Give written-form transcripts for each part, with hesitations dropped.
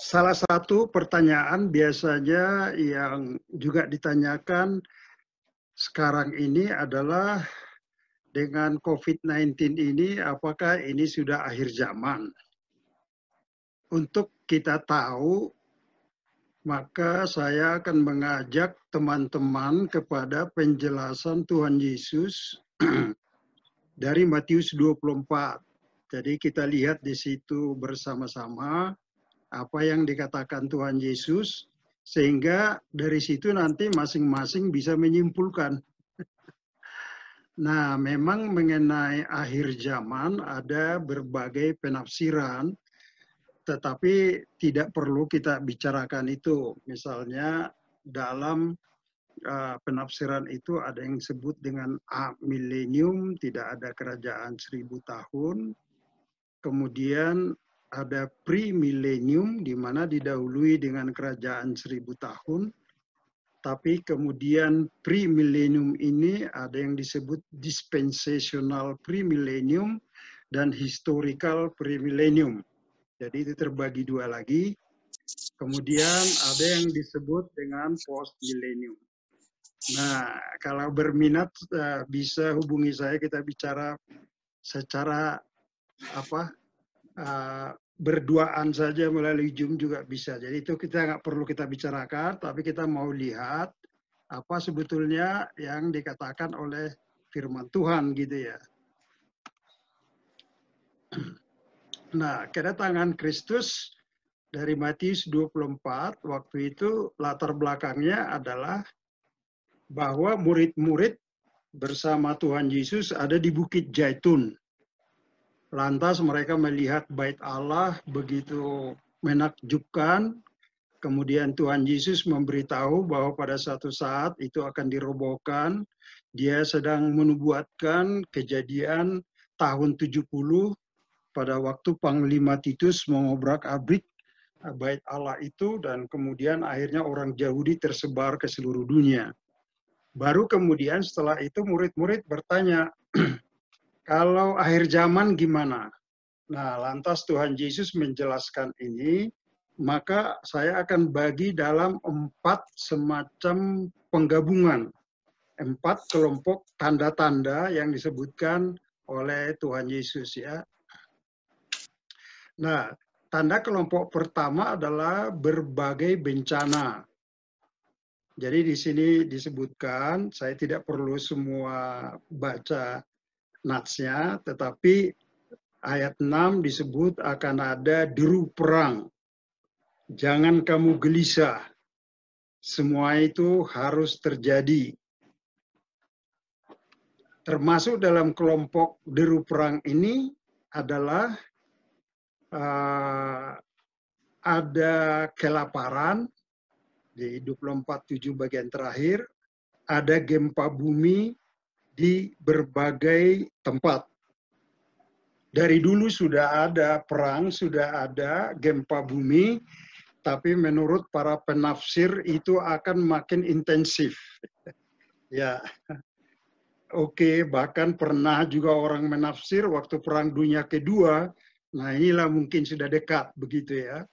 Salah satu pertanyaan biasanya yang juga ditanyakan sekarang ini adalah dengan COVID-19 ini, apakah ini sudah akhir zaman? Untuk kita tahu, maka saya akan mengajak teman-teman kepada penjelasan Tuhan Yesus dari Matius 24. Jadi kita lihat di situ bersama-sama apa yang dikatakan Tuhan Yesus, sehingga dari situ nanti masing-masing bisa menyimpulkan. Nah, memang mengenai akhir zaman ada berbagai penafsiran, tetapi tidak perlu kita bicarakan itu. Misalnya dalam penafsiran itu ada yang disebut dengan milenium, tidak ada kerajaan 1000 tahun. Kemudian ada pre-millennium, di mana didahului dengan kerajaan 1000 tahun. Tapi kemudian pre-millennium ini ada yang disebut dispensational pre-millennium dan historical pre-millennium. Jadi itu terbagi dua lagi. Kemudian ada yang disebut dengan post-millennium. Nah, kalau berminat bisa hubungi saya, kita bicara secara berduaan saja melalui Zoom juga bisa. Jadi itu kita nggak perlu kita bicarakan, tapi kita mau lihat apa sebetulnya yang dikatakan oleh firman Tuhan gitu ya. Nah, kedatangan Kristus dari Matius 24, waktu itu latar belakangnya adalah bahwa murid-murid bersama Tuhan Yesus ada di Bukit Zaitun. Lantas mereka melihat bait Allah begitu menakjubkan. Kemudian Tuhan Yesus memberitahu bahwa pada suatu saat itu akan dirobohkan. Dia sedang menubuatkan kejadian tahun 70 pada waktu Panglima Titus mengobrak-abrik bait Allah itu, dan kemudian akhirnya orang Yahudi tersebar ke seluruh dunia. Baru kemudian setelah itu murid-murid bertanya, kalau akhir zaman gimana? Nah, lantas Tuhan Yesus menjelaskan ini, maka saya akan bagi dalam 4 semacam penggabungan. 4 kelompok tanda-tanda yang disebutkan oleh Tuhan Yesus ya. Nah, tanda kelompok pertama adalah berbagai bencana. Jadi di sini disebutkan, saya tidak perlu semua baca natsnya, tetapi ayat 6 disebut akan ada deru perang. Jangan kamu gelisah. Semua itu harus terjadi. Termasuk dalam kelompok deru perang ini adalah ada kelaparan di 24:7 bagian terakhir, ada gempa bumi di berbagai tempat. Dari dulu sudah ada perang, sudah ada gempa bumi, tapi menurut para penafsir itu akan makin intensif. Ya, oke, bahkan pernah juga orang menafsir waktu Perang Dunia Kedua, nah inilah mungkin sudah dekat begitu ya.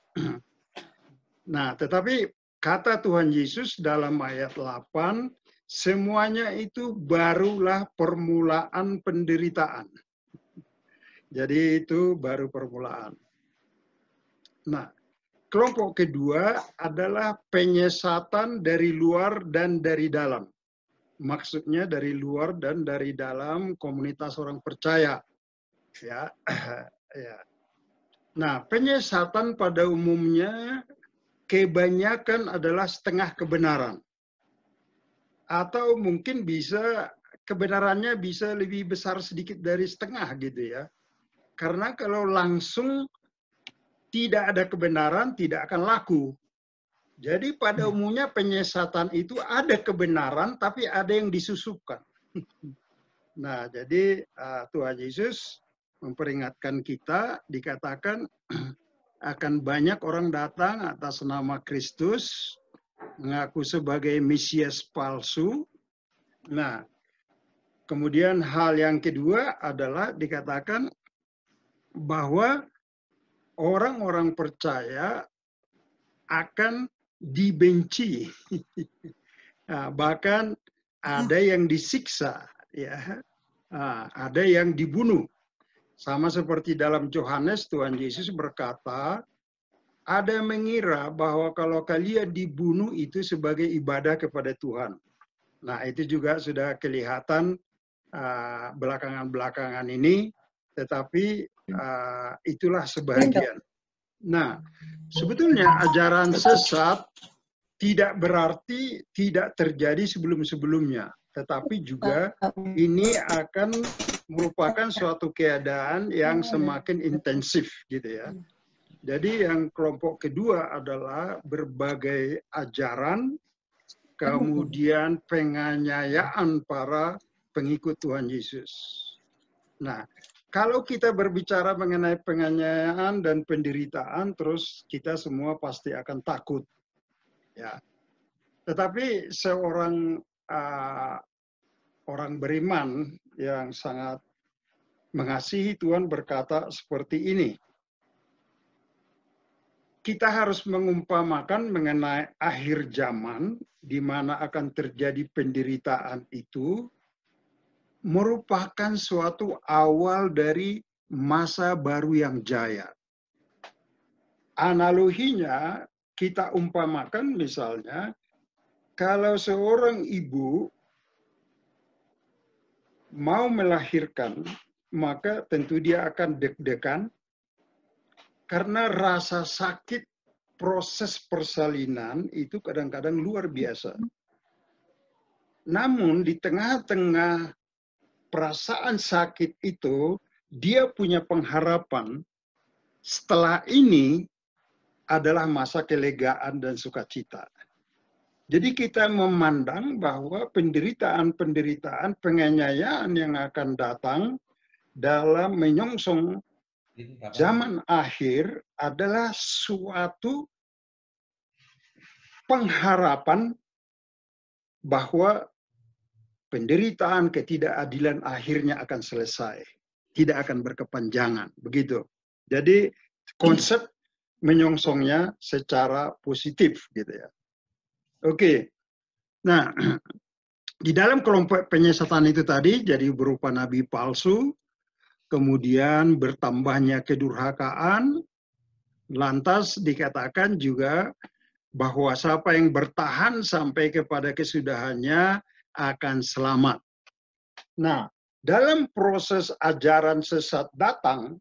Nah, tetapi kata Tuhan Yesus dalam ayat 8, semuanya itu barulah permulaan penderitaan. Jadi itu baru permulaan. Nah, kelompok kedua adalah penyesatan dari luar dan dari dalam. Maksudnya dari luar dan dari dalam komunitas orang percaya. Ya, ya. Nah, penyesatan pada umumnya kebanyakan adalah setengah kebenaran. Atau mungkin bisa kebenarannya bisa lebih besar sedikit dari setengah gitu ya. Karena kalau langsung tidak ada kebenaran, tidak akan laku. Jadi pada umumnya penyesatan itu ada kebenaran, tapi ada yang disusupkan. Nah, jadi Tuhan Yesus memperingatkan kita, dikatakan akan banyak orang datang atas nama Kristus, mengaku sebagai Mesias palsu. Nah, kemudian hal yang kedua adalah dikatakan bahwa orang-orang percaya akan dibenci. Nah, bahkan ada yang disiksa, ya, ada yang dibunuh. Sama seperti dalam Yohanes, Tuhan Yesus berkata, ada yang mengira bahwa kalau kalian dibunuh itu sebagai ibadah kepada Tuhan. Nah, itu juga sudah kelihatan belakangan-belakangan ini, tetapi itulah sebagian. Nah, sebetulnya ajaran sesat tidak berarti tidak terjadi sebelum-sebelumnya, tetapi juga ini akan merupakan suatu keadaan yang semakin intensif, gitu ya. Jadi yang kelompok kedua adalah berbagai ajaran, kemudian penganiayaan para pengikut Tuhan Yesus. Nah, kalau kita berbicara mengenai penganiayaan dan penderitaan, terus kita semua pasti akan takut, ya. Tetapi seorang orang beriman yang sangat mengasihi Tuhan berkata seperti ini. Kita harus mengumpamakan mengenai akhir zaman, di mana akan terjadi penderitaan itu, merupakan suatu awal dari masa baru yang jaya. Analoginya, kita umpamakan misalnya, kalau seorang ibu mau melahirkan, maka tentu dia akan deg-degan karena rasa sakit proses persalinan itu kadang-kadang luar biasa. Namun di tengah-tengah perasaan sakit itu, dia punya pengharapan setelah ini adalah masa kelegaan dan sukacita. Jadi kita memandang bahwa penderitaan-penderitaan, penganiayaan yang akan datang dalam menyongsong zaman akhir adalah suatu pengharapan bahwa penderitaan, ketidakadilan akhirnya akan selesai, tidak akan berkepanjangan, begitu. Jadi konsep menyongsongnya secara positif, gitu ya. Oke, nah di dalam kelompok penyesatan itu tadi jadi berupa nabi palsu, kemudian bertambahnya kedurhakaan, lantas dikatakan juga bahwa siapa yang bertahan sampai kepada kesudahannya akan selamat. Nah, dalam proses ajaran sesat datang,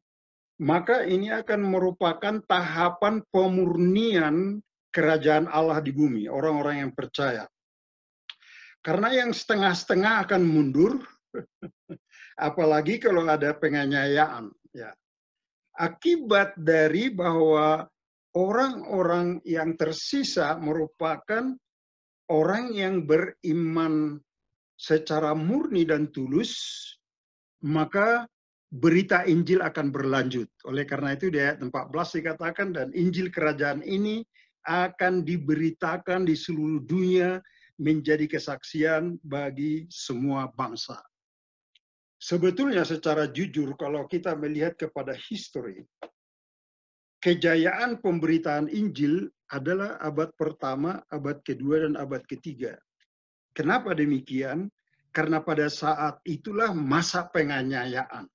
maka ini akan merupakan tahapan pemurnian kerajaan Allah di bumi, orang-orang yang percaya. Karena yang setengah-setengah akan mundur, apalagi kalau ada penganiayaan. Ya. Akibat dari bahwa orang-orang yang tersisa merupakan orang yang beriman secara murni dan tulus, maka berita Injil akan berlanjut. Oleh karena itu di ayat 14 dikatakan, dan Injil kerajaan ini akan diberitakan di seluruh dunia menjadi kesaksian bagi semua bangsa. Sebetulnya secara jujur kalau kita melihat kepada history, kejayaan pemberitaan Injil adalah abad pertama, abad kedua, dan abad ketiga. Kenapa demikian? Karena pada saat itulah masa penganiayaan.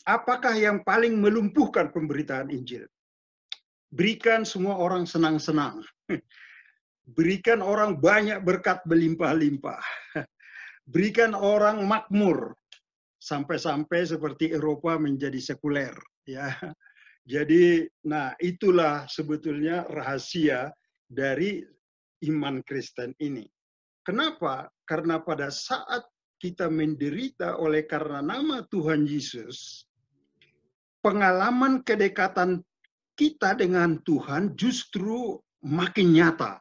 Apakah yang paling melumpuhkan pemberitaan Injil? Berikan semua orang senang-senang. Berikan orang banyak berkat berlimpah-limpah. Berikan orang makmur. Sampai-sampai seperti Eropa menjadi sekuler. Ya. Jadi, nah itulah sebetulnya rahasia dari iman Kristen ini. Kenapa? Karena pada saat kita menderita oleh karena nama Tuhan Yesus, pengalaman kedekatan kita dengan Tuhan justru makin nyata.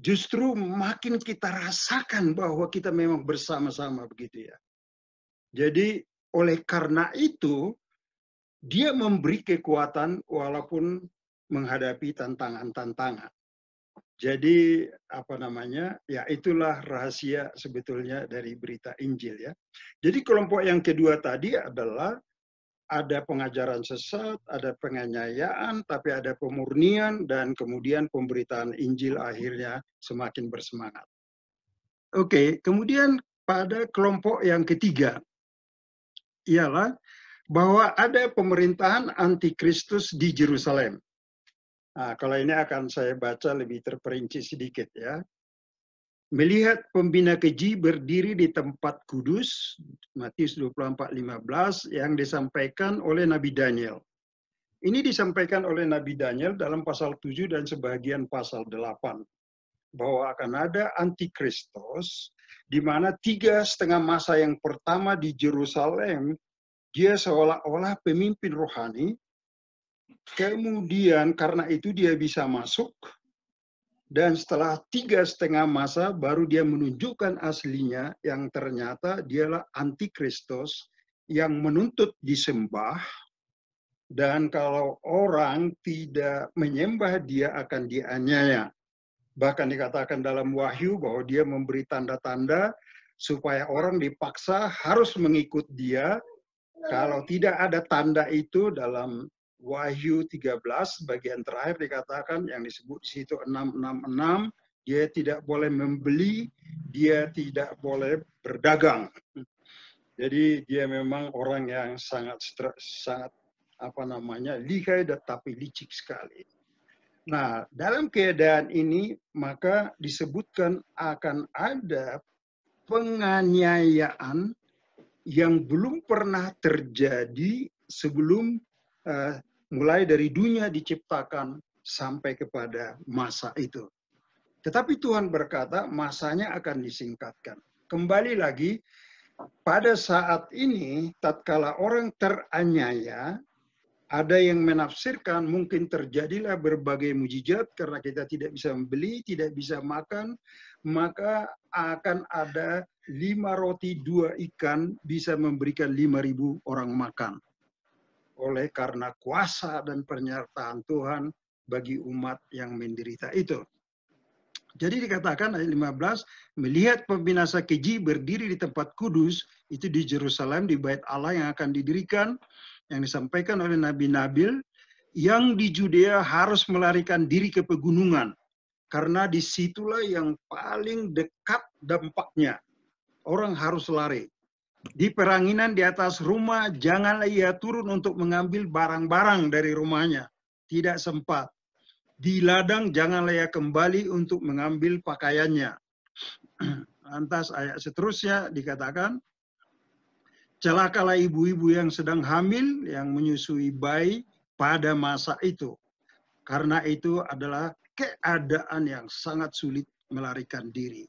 Justru makin kita rasakan bahwa kita memang bersama-sama begitu ya. Jadi oleh karena itu, dia memberi kekuatan walaupun menghadapi tantangan-tantangan. Jadi apa namanya? Ya itulah rahasia sebetulnya dari berita Injil ya. Jadi kelompok yang kedua tadi adalah ada pengajaran sesat, ada penganiayaan, tapi ada pemurnian, dan kemudian pemberitaan Injil akhirnya semakin bersemangat. Oke, kemudian pada kelompok yang ketiga, ialah bahwa ada pemerintahan antikristus di Yerusalem. Nah, kalau ini akan saya baca lebih terperinci sedikit ya. Melihat pembina keji berdiri di tempat kudus, Matius 24:15, yang disampaikan oleh Nabi Daniel. Ini disampaikan oleh Nabi Daniel dalam pasal 7 dan sebagian pasal 8. Bahwa akan ada antikristus, di mana 3,5 masa yang pertama di Yerusalem, dia seolah-olah pemimpin rohani, kemudian karena itu dia bisa masuk, dan setelah 3,5 masa baru dia menunjukkan aslinya yang ternyata dialah antikristus yang menuntut disembah, dan kalau orang tidak menyembah dia akan dianiaya. Bahkan dikatakan dalam Wahyu bahwa dia memberi tanda-tanda supaya orang dipaksa harus mengikut dia. Kalau tidak ada tanda itu dalam Wahyu 13 bagian terakhir dikatakan yang disebut di situ 666, dia tidak boleh membeli, dia tidak boleh berdagang. Jadi dia memang orang yang sangat lihai tetapi licik sekali. Nah, dalam keadaan ini maka disebutkan akan ada penganiayaan yang belum pernah terjadi sebelum mulai dari dunia diciptakan sampai kepada masa itu. Tetapi Tuhan berkata masanya akan disingkatkan. Kembali lagi, pada saat ini tatkala orang teraniaya, ada yang menafsirkan mungkin terjadilah berbagai mujizat karena kita tidak bisa membeli, tidak bisa makan, maka akan ada 5 roti 2 ikan bisa memberikan 5.000 orang makan. Oleh karena kuasa dan penyertaan Tuhan bagi umat yang menderita itu. Jadi dikatakan ayat 15, melihat pembinasa keji berdiri di tempat kudus, itu di Yerusalem, di bait Allah yang akan didirikan, yang disampaikan oleh Nabi Nabil, yang di Judea harus melarikan diri ke pegunungan. Karena disitulah yang paling dekat dampaknya. Orang harus lari. Di peranginan di atas rumah, janganlah ia turun untuk mengambil barang-barang dari rumahnya. Tidak sempat. Di ladang, janganlah ia kembali untuk mengambil pakaiannya. Lantas ayat seterusnya dikatakan, celakalah ibu-ibu yang sedang hamil, yang menyusui bayi pada masa itu. Karena itu adalah keadaan yang sangat sulit melarikan diri.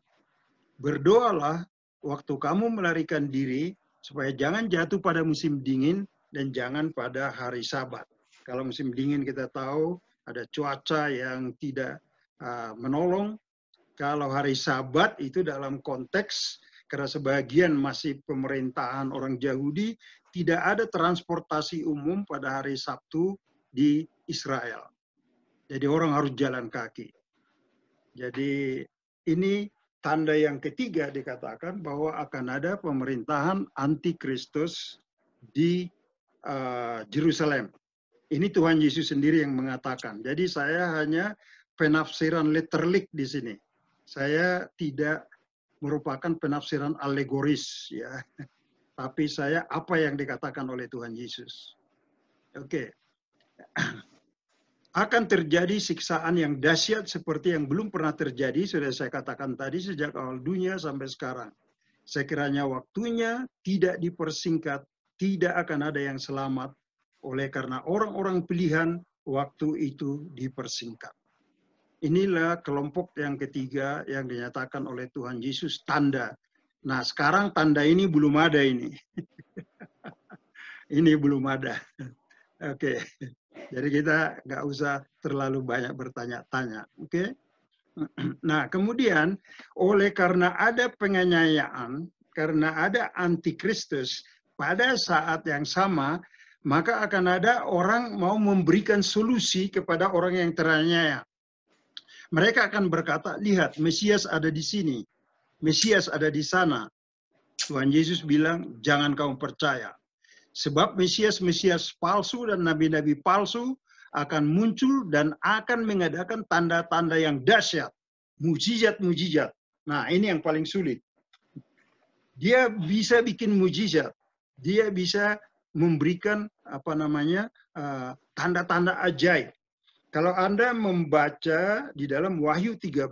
Berdoalah waktu kamu melarikan diri, supaya jangan jatuh pada musim dingin dan jangan pada hari Sabat. Kalau musim dingin kita tahu ada cuaca yang tidak menolong. Kalau hari Sabat itu dalam konteks karena sebagian masih pemerintahan orang Yahudi, tidak ada transportasi umum pada hari Sabtu di Israel. Jadi orang harus jalan kaki. Jadi ini tanda yang ketiga dikatakan bahwa akan ada pemerintahan antikristus di Yerusalem. Ini Tuhan Yesus sendiri yang mengatakan. Jadi saya hanya penafsiran literik di sini. Saya tidak merupakan penafsiran alegoris ya. Tapi saya apa yang dikatakan oleh Tuhan Yesus. Oke. Akan terjadi siksaan yang dahsyat seperti yang belum pernah terjadi, sudah saya katakan tadi, sejak awal dunia sampai sekarang. Sekiranya waktunya tidak dipersingkat, tidak akan ada yang selamat, oleh karena orang-orang pilihan waktu itu dipersingkat. Inilah kelompok yang ketiga yang dinyatakan oleh Tuhan Yesus, tanda. Nah sekarang tanda ini belum ada ini. Ini belum ada. Oke. Jadi kita nggak usah terlalu banyak bertanya-tanya, oke? Nah, kemudian oleh karena ada penganiayaan, karena ada antikristus, pada saat yang sama, maka akan ada orang mau memberikan solusi kepada orang yang teraniaya. Mereka akan berkata, lihat, Mesias ada di sini, Mesias ada di sana. Tuhan Yesus bilang, jangan kamu percaya. Sebab Mesias-Mesias palsu dan nabi-nabi palsu akan muncul dan akan mengadakan tanda-tanda yang dahsyat, mujizat-mujizat. Nah, ini yang paling sulit. Dia bisa bikin mujizat, dia bisa memberikan tanda-tanda ajaib. Kalau Anda membaca di dalam Wahyu 13,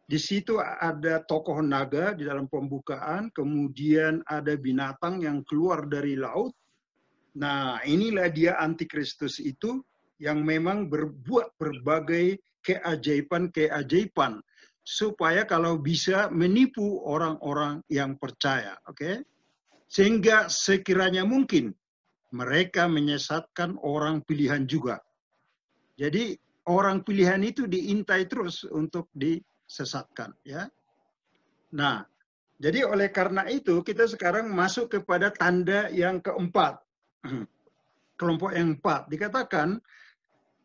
di situ ada tokoh naga di dalam pembukaan, kemudian ada binatang yang keluar dari laut. Nah, inilah dia antikristus itu yang memang berbuat berbagai keajaiban-keajaiban supaya kalau bisa menipu orang-orang yang percaya, oke? Sehingga sekiranya mungkin mereka menyesatkan orang pilihan juga. Jadi orang pilihan itu diintai terus untuk disesatkan, ya. Nah, jadi oleh karena itu kita sekarang masuk kepada tanda yang keempat. Kelompok yang 4 dikatakan,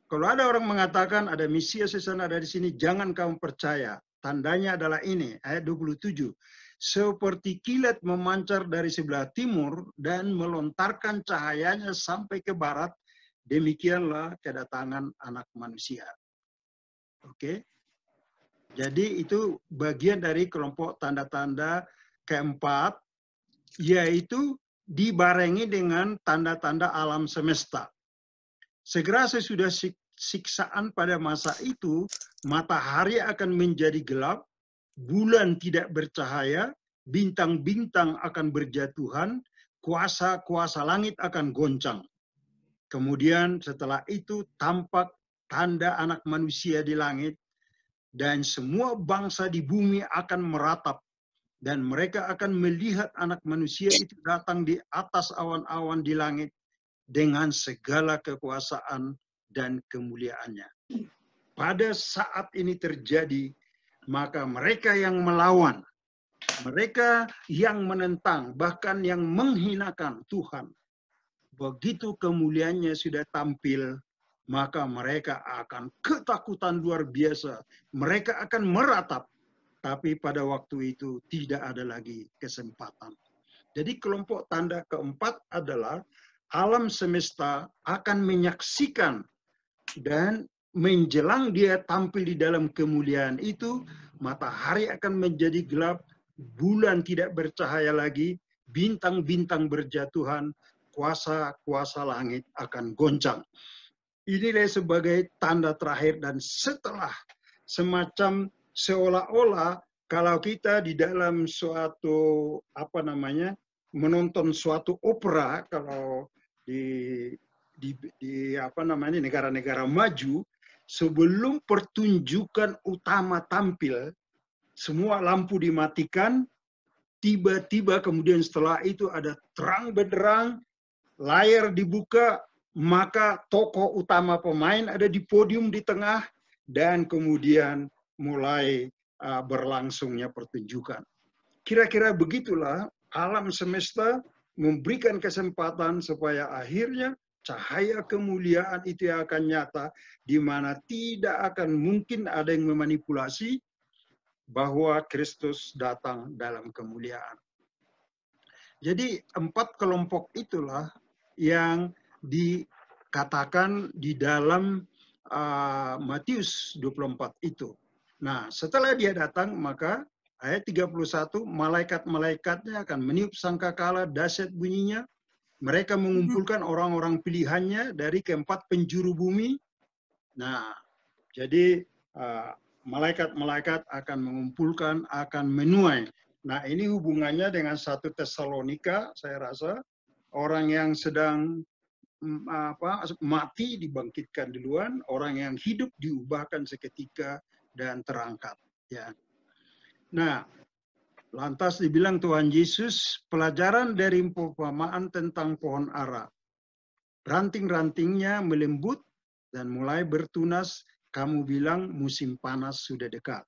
kalau ada orang mengatakan ada Mesias di sana, ada di sini, jangan kamu percaya. Tandanya adalah ini, ayat 27. Seperti kilat memancar dari sebelah timur dan melontarkan cahayanya sampai ke barat, demikianlah kedatangan Anak Manusia. Oke. Jadi itu bagian dari kelompok tanda-tanda keempat, yaitu dibarengi dengan tanda-tanda alam semesta. Segera sesudah siksaan pada masa itu, matahari akan menjadi gelap, bulan tidak bercahaya, bintang-bintang akan berjatuhan, kuasa-kuasa langit akan goncang. Kemudian setelah itu tampak tanda Anak Manusia di langit, dan semua bangsa di bumi akan meratap, dan mereka akan melihat Anak Manusia itu datang di atas awan-awan di langit dengan segala kekuasaan dan kemuliaannya. Pada saat ini terjadi, maka mereka yang melawan, mereka yang menentang, bahkan yang menghinakan Tuhan, begitu kemuliaannya sudah tampil, maka mereka akan ketakutan luar biasa. Mereka akan meratap, tapi pada waktu itu tidak ada lagi kesempatan. Jadi kelompok tanda keempat adalah alam semesta akan menyaksikan dan menjelang dia tampil di dalam kemuliaan itu, matahari akan menjadi gelap, bulan tidak bercahaya lagi, bintang-bintang berjatuhan, kuasa-kuasa langit akan goncang. Inilah sebagai tanda terakhir, dan setelah semacam seolah-olah kalau kita di dalam suatu menonton suatu opera, kalau di negara-negara maju, sebelum pertunjukan utama tampil, semua lampu dimatikan, tiba-tiba kemudian setelah itu ada terang benderang, layar dibuka, maka tokoh utama pemain ada di podium di tengah, dan kemudian mulai berlangsungnya pertunjukan. Kira-kira begitulah alam semesta memberikan kesempatan supaya akhirnya cahaya kemuliaan itu akan nyata, di mana tidak akan mungkin ada yang memanipulasi bahwa Kristus datang dalam kemuliaan. Jadi 4 kelompok itulah yang dikatakan di dalam Matius 24 itu. Nah, setelah dia datang, maka ayat 31, malaikat-malaikatnya akan meniup sangkakala, dahsyat bunyinya. Mereka mengumpulkan orang-orang pilihannya dari keempat penjuru bumi. Nah, jadi malaikat-malaikat akan mengumpulkan, akan menuai. Nah, ini hubungannya dengan 1 Tesalonika, saya rasa. Orang yang sedang mati dibangkitkan duluan, orang yang hidup diubahkan seketika dan terangkat. Ya. Nah, lantas dibilang Tuhan Yesus, pelajaran dari perumpamaan tentang pohon ara. Ranting-rantingnya melembut dan mulai bertunas, kamu bilang musim panas sudah dekat.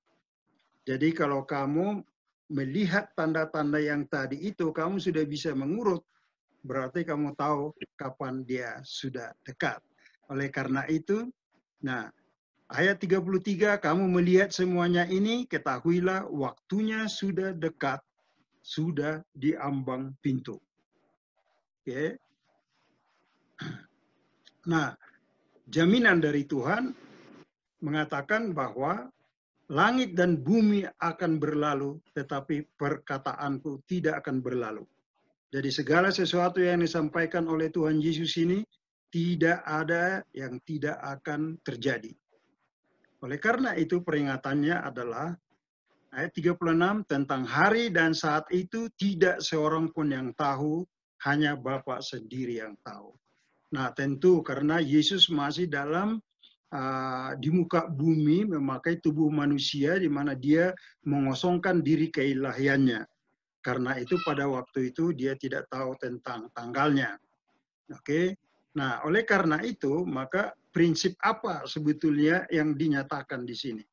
Jadi kalau kamu melihat tanda-tanda yang tadi itu, kamu sudah bisa mengurut, berarti kamu tahu kapan dia sudah dekat. Oleh karena itu, nah, ayat 33, kamu melihat semuanya ini, ketahuilah waktunya sudah dekat, sudah di ambang pintu. Oke. Nah, jaminan dari Tuhan mengatakan bahwa langit dan bumi akan berlalu, tetapi perkataanku tidak akan berlalu. Jadi segala sesuatu yang disampaikan oleh Tuhan Yesus ini tidak ada yang tidak akan terjadi. Oleh karena itu peringatannya adalah ayat 36 tentang hari dan saat itu tidak seorang pun yang tahu, hanya Bapa sendiri yang tahu. Nah tentu karena Yesus masih dalam di muka bumi memakai tubuh manusia di mana dia mengosongkan diri keilahiannya. Karena itu pada waktu itu dia tidak tahu tentang tanggalnya. Oke. Nah, oleh karena itu maka prinsip apa sebetulnya yang dinyatakan di sini?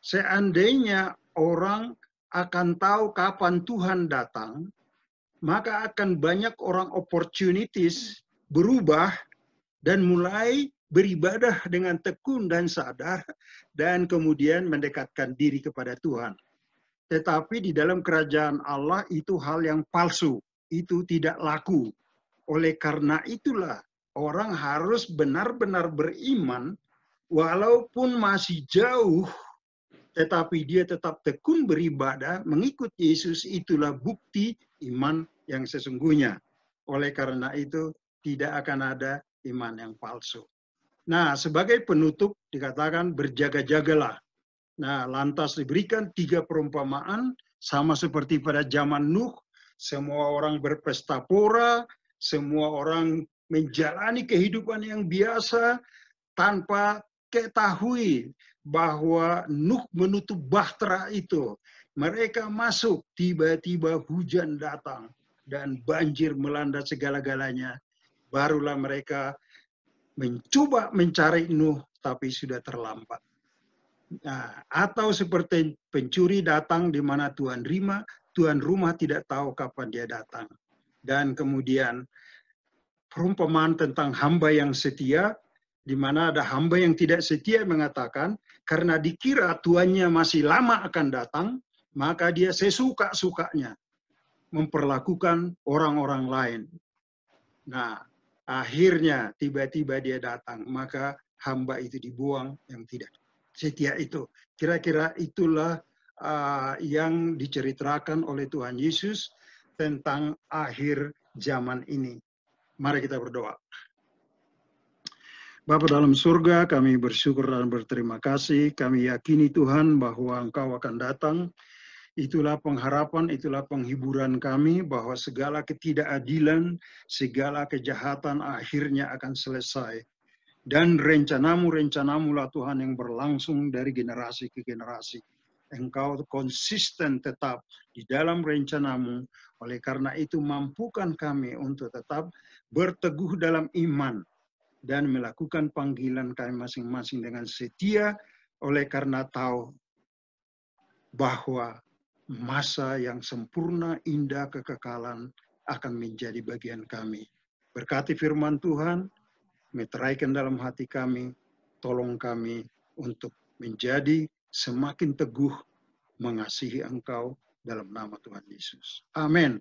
Seandainya orang akan tahu kapan Tuhan datang, maka akan banyak orang opportunities berubah dan mulai beribadah dengan tekun dan sadar dan kemudian mendekatkan diri kepada Tuhan. Tetapi di dalam kerajaan Allah itu hal yang palsu, itu tidak laku. Oleh karena itulah orang harus benar-benar beriman walaupun masih jauh, tetapi dia tetap tekun beribadah, mengikut Yesus, itulah bukti iman yang sesungguhnya. Oleh karena itu tidak akan ada iman yang palsu. Nah, sebagai penutup dikatakan berjaga-jagalah. Nah, lantas diberikan 3 perumpamaan, sama seperti pada zaman Nuh, semua orang berpesta pora, semua orang menjalani kehidupan yang biasa tanpa ketahui bahwa Nuh menutup bahtera itu. Mereka masuk, tiba-tiba hujan datang dan banjir melanda segala-galanya. Barulah mereka mencoba mencari Nuh, tapi sudah terlambat. Nah, atau seperti pencuri datang di mana tuan rumah tidak tahu kapan dia datang. Dan kemudian perumpamaan tentang hamba yang setia, di mana ada hamba yang tidak setia mengatakan, karena dikira tuannya masih lama akan datang, maka dia sesuka-sukanya memperlakukan orang-orang lain. Nah, akhirnya tiba-tiba dia datang, maka hamba itu dibuang yang tidak setia itu. Kira-kira itulah yang diceritakan oleh Tuhan Yesus tentang akhir zaman ini. Mari kita berdoa. Bapa dalam surga, kami bersyukur dan berterima kasih. Kami yakini Tuhan bahwa Engkau akan datang. Itulah pengharapan, itulah penghiburan kami bahwa segala ketidakadilan, segala kejahatan akhirnya akan selesai. Dan rencanamu lah Tuhan yang berlangsung dari generasi ke generasi. Engkau konsisten tetap di dalam rencanamu. Oleh karena itu mampukan kami untuk tetap berteguh dalam iman dan melakukan panggilan kami masing-masing dengan setia, oleh karena tahu bahwa masa yang sempurna, indah, kekekalan akan menjadi bagian kami. Berkati firman Tuhan, meteraikan dalam hati kami, tolong kami untuk menjadi semakin teguh mengasihi Engkau dalam nama Tuhan Yesus. Amin.